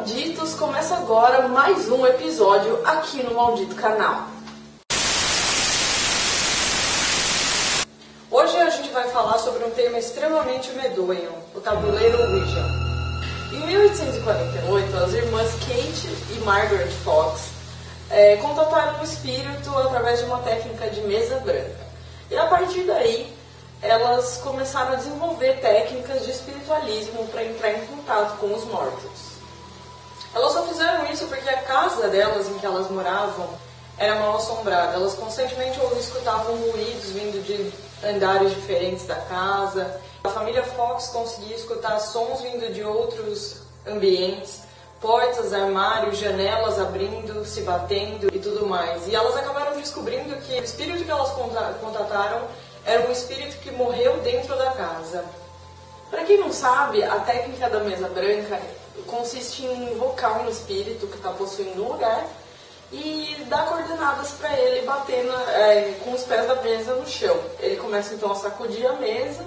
malditos, começa agora mais um episódio aqui no maldito canal. Hoje a gente vai falar sobre um tema extremamente medonho, o tabuleiro Ouija. Em 1848, as irmãs Kate e Margaret Fox contataram o espírito através de uma técnica de mesa branca. E a partir daí, elas começaram a desenvolver técnicas de espiritualismo para entrar em contato com os mortos. Elas só fizeram isso porque a casa delas, em que elas moravam, era mal assombrada. Elas constantemente escutavam ruídos vindo de andares diferentes da casa. A família Fox conseguia escutar sons vindo de outros ambientes, portas, armários, janelas abrindo, se batendo e tudo mais. E elas acabaram descobrindo que o espírito que elas contataram era um espírito que morreu dentro da casa. Para quem não sabe, a técnica da mesa branca consiste em invocar um espírito que está possuindo um lugar e dar coordenadas para ele bater com os pés da mesa no chão. Ele começa então a sacudir a mesa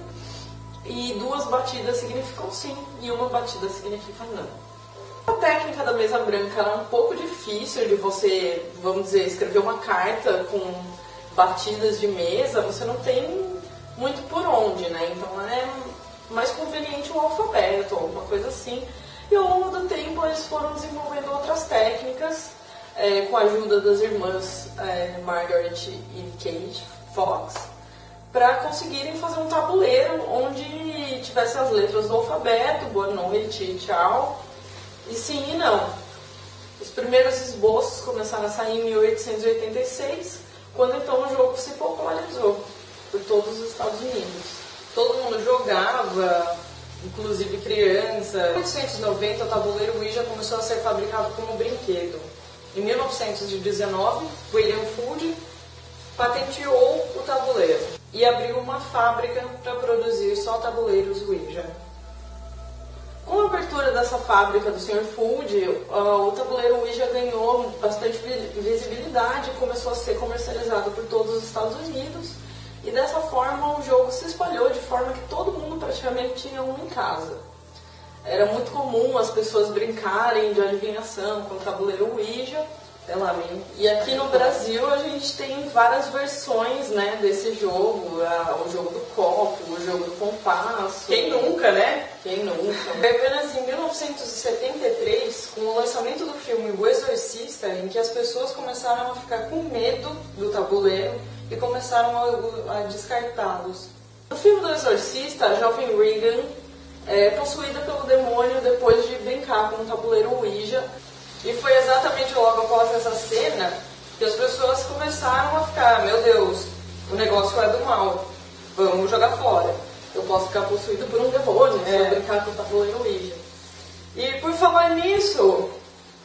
e 2 batidas significam sim e 1 batida significa não. A técnica da mesa branca é um pouco difícil de você, vamos dizer, escrever uma carta com batidas de mesa, você não tem muito por onde, né? Então é mais conveniente um alfabeto, alguma coisa assim. E ao longo do tempo eles foram desenvolvendo outras técnicas, com a ajuda das irmãs Margaret e Kate Fox, para conseguirem fazer um tabuleiro onde tivesse as letras do alfabeto, boa noite, tchau, e sim e não. Os primeiros esboços começaram a sair em 1886, quando então o jogo se popularizou por todos os Estados Unidos. Todo mundo jogava, inclusive criança. Em 1890, o tabuleiro Ouija começou a ser fabricado como brinquedo. Em 1919, William Fuld patenteou o tabuleiro e abriu uma fábrica para produzir só tabuleiros Ouija. Com a abertura dessa fábrica do Sr. Fuld, o tabuleiro Ouija ganhou bastante visibilidade e começou a ser comercializado por todos os Estados Unidos. E dessa forma o jogo se espalhou de forma que todo mundo praticamente tinha um em casa. Era muito comum as pessoas brincarem de adivinhação com o tabuleiro Ouija. E aqui no Brasil a gente tem várias versões, né, desse jogo. O jogo do copo, o jogo do compasso. Quem nunca, né? Quem nunca? Foi apenas em 1973, com o lançamento do filme O Exorcista, em que as pessoas começaram a ficar com medo do tabuleiro e começaram a descartá-los. No filme do Exorcista, a jovem Regan é possuída pelo demônio depois de brincar com o tabuleiro Ouija. E foi exatamente logo após essa cena que as pessoas começaram a ficar, meu Deus, o negócio é do mal, vamos jogar fora. Eu posso ficar possuído por um demônio se eu brincar com o tabuleiro Ouija. E por falar nisso,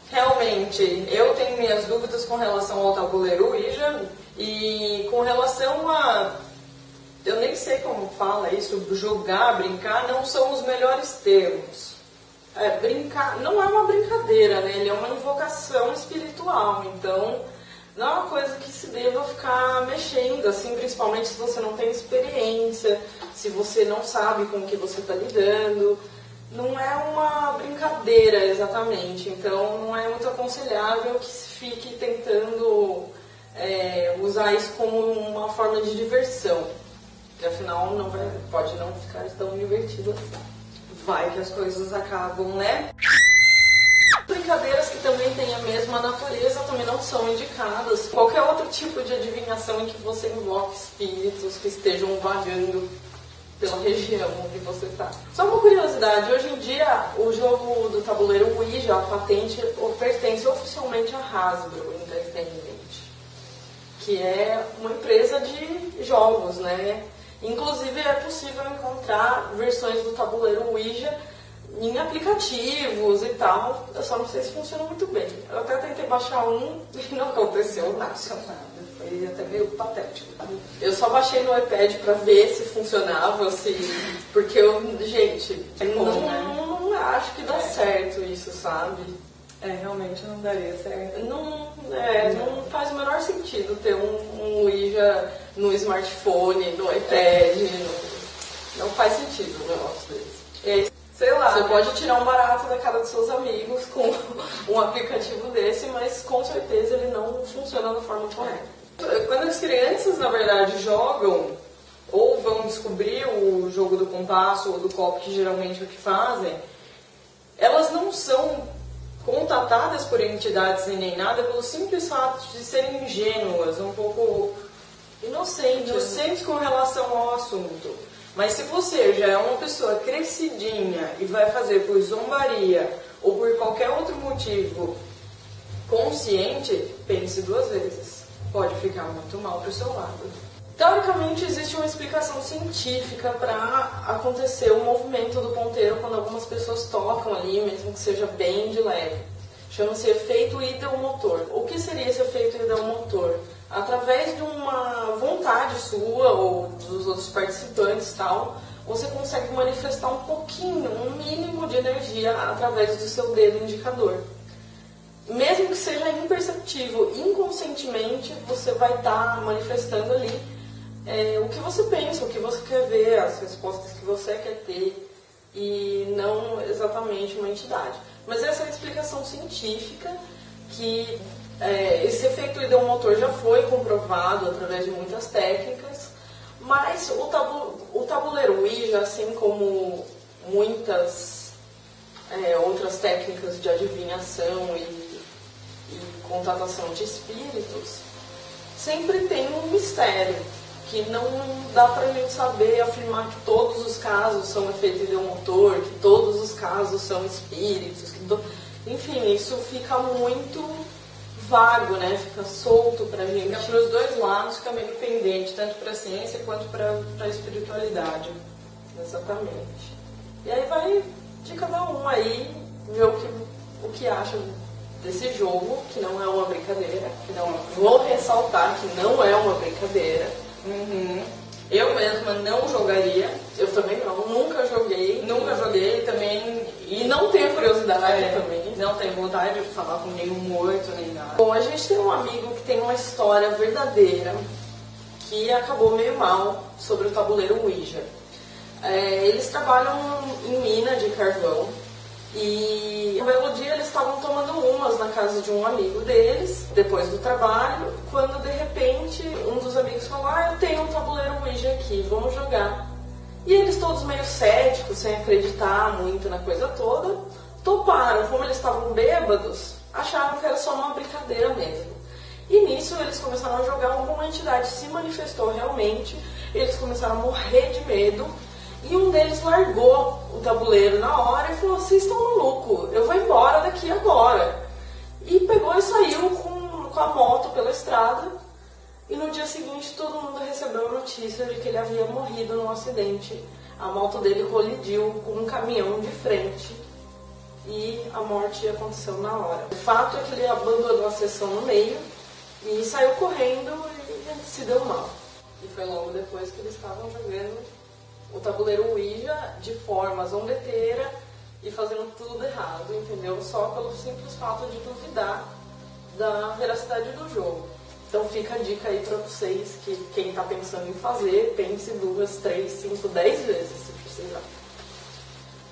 realmente, eu tenho minhas dúvidas com relação ao tabuleiro Ouija e com relação a... eu nem sei como fala isso, jogar, brincar, não são os melhores termos. Brincar não é uma brincadeira, né? Ele é uma invocação espiritual, então não é uma coisa que se deva ficar mexendo, assim, principalmente se você não tem experiência, se você não sabe com o que você está lidando. Não é uma brincadeira exatamente, então não é muito aconselhável que se fique tentando usar isso como uma forma de diversão, que afinal pode não ficar tão divertido assim. Vai que as coisas acabam, né? Brincadeiras que também têm a mesma natureza também não são indicadas. Qualquer outro tipo de adivinhação em que você invoque espíritos que estejam vagando pela região onde você está. Só uma curiosidade, hoje em dia o jogo do tabuleiro Ouija, a patente, pertence oficialmente à Hasbro Entertainment, que é uma empresa de jogos, né? Inclusive é possível encontrar versões do tabuleiro Ouija em aplicativos e tal. Eu só não sei se funciona muito bem. Eu até tentei baixar um e não aconteceu nada. Foi até meio patético. Eu só baixei no iPad pra ver se funcionava, porque gente, não acho que dá certo isso, sabe? Realmente não daria certo. Não faz o menor sentido ter um Ouija no smartphone, no iPad. Não faz sentido um negócio desse. sei lá. Você pode tirar um barato da cara dos seus amigos com um aplicativo desse, mas com certeza ele não funciona da forma correta. Quando as crianças, na verdade, jogam ou vão descobrir o jogo do compasso ou do copo, que geralmente é o que fazem, elas não são contatadas por entidades e nem nada pelo simples fato de serem ingênuas, um pouco inocentes com relação ao assunto. Mas se você já é uma pessoa crescidinha e vai fazer por zombaria ou por qualquer outro motivo consciente, pense duas vezes. Pode ficar muito mal pro seu lado. Teoricamente, existe uma explicação científica para acontecer o movimento do ponteiro quando algumas pessoas tocam ali, mesmo que seja bem de leve. Chama-se efeito ideomotor. O que seria esse efeito ideomotor? Através de uma vontade sua ou dos outros participantes tal, você consegue manifestar um pouquinho, um mínimo de energia através do seu dedo indicador. Mesmo que seja imperceptível, inconscientemente você vai estar manifestando ali o que você pensa, o que você quer ver, as respostas que você quer ter, e não exatamente uma entidade. Mas essa é a explicação científica, que esse efeito ideomotor já foi comprovado através de muitas técnicas, mas o tabuleiro Ouija, assim como muitas outras técnicas de adivinhação e contatação de espíritos, sempre tem um mistério, que não dá pra gente saber afirmar que todos os casos são efeito ideomotor, que todos os casos são espíritos, enfim, isso fica muito vago, né? Fica solto pra gente. Fica pros dois lados, fica meio pendente, tanto pra ciência quanto pra espiritualidade. Exatamente. E aí vai de cada um aí ver o que acha desse jogo, que não é uma brincadeira, que não, vou ressaltar que não é uma brincadeira. Uhum. Eu mesma não jogaria. Eu também não, nunca joguei. Nunca joguei também. E não tenho curiosidade também. Não tenho vontade de falar com nenhum morto nem nada. Bom, a gente tem um amigo que tem uma história verdadeira que acabou meio mal sobre o tabuleiro Ouija. Eles trabalham em mina de carvão. E um belo dia eles estavam tomando umas na casa de um amigo deles, depois do trabalho, quando de repente um dos amigos falou: eu tenho um tabuleiro Ouija aqui, vamos jogar. E eles todos meio céticos, sem acreditar muito na coisa toda, toparam. Como eles estavam bêbados, acharam que era só uma brincadeira mesmo. E nisso eles começaram a jogar, alguma entidade se manifestou realmente, eles começaram a morrer de medo. E um deles largou o tabuleiro na hora e falou: vocês estão malucos, eu vou embora daqui agora. E pegou e saiu com a moto pela estrada. E no dia seguinte todo mundo recebeu a notícia de que ele havia morrido num acidente. A moto dele colidiu com um caminhão de frente e a morte aconteceu na hora. O fato é que ele abandonou a sessão no meio e saiu correndo e se deu mal. E foi logo depois que eles estavam jogando o tabuleiro Ouija de forma zombeteira e fazendo tudo errado, entendeu? Só pelo simples fato de duvidar da veracidade do jogo. Então fica a dica aí pra vocês, que quem está pensando em fazer, pense 2, 3, 5, 10 vezes se precisar.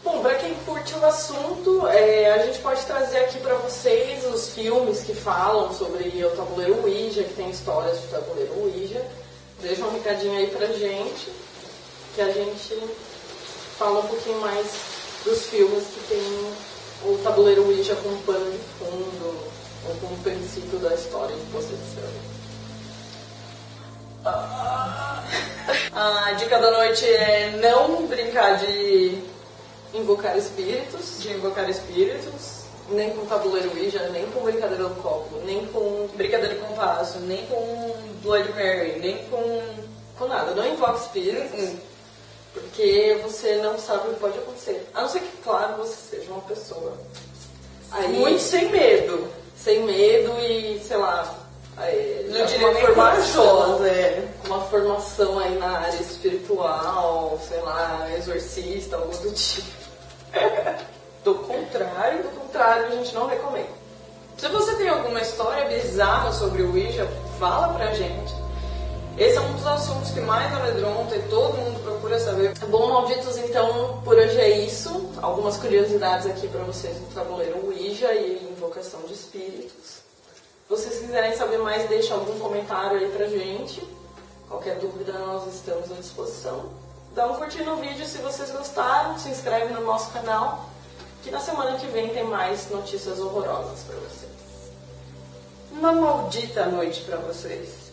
Bom, para quem curte o assunto, a gente pode trazer aqui para vocês os filmes que falam sobre o tabuleiro Ouija, que tem histórias de tabuleiro Ouija. Deixa um recadinho aí pra gente, que a gente fala um pouquinho mais dos filmes que tem o tabuleiro Ouija com pano de fundo, ou com um princípio da história de possessão. A dica da noite é não brincar de Invocar espíritos, nem com tabuleiro Ouija, nem com brincadeira do copo, nem com brincadeira de compasso, nem com Bloody Mary, nem com nada. Não invoque espíritos, porque você não sabe o que pode acontecer. A não ser que, claro, você seja uma pessoa aí, muito sem medo. Sem medo e, sei lá, não diria nem corajosa, uma formação aí na área espiritual, sei lá, exorcista, algo do tipo. Do contrário, a gente não recomenda. Se você tem alguma história bizarra sobre o Ouija, fala pra gente. Esse é um dos assuntos que mais amedronta e todo mundo procura saber. Bom, malditos, então por hoje é isso. Algumas curiosidades aqui para vocês do tabuleiro Ouija e invocação de espíritos. Se vocês quiserem saber mais, deixa algum comentário aí pra gente. Qualquer dúvida, nós estamos à disposição. Dá um curtir no vídeo se vocês gostaram, se inscreve no nosso canal, que na semana que vem tem mais notícias horrorosas para vocês. Uma maldita noite para vocês.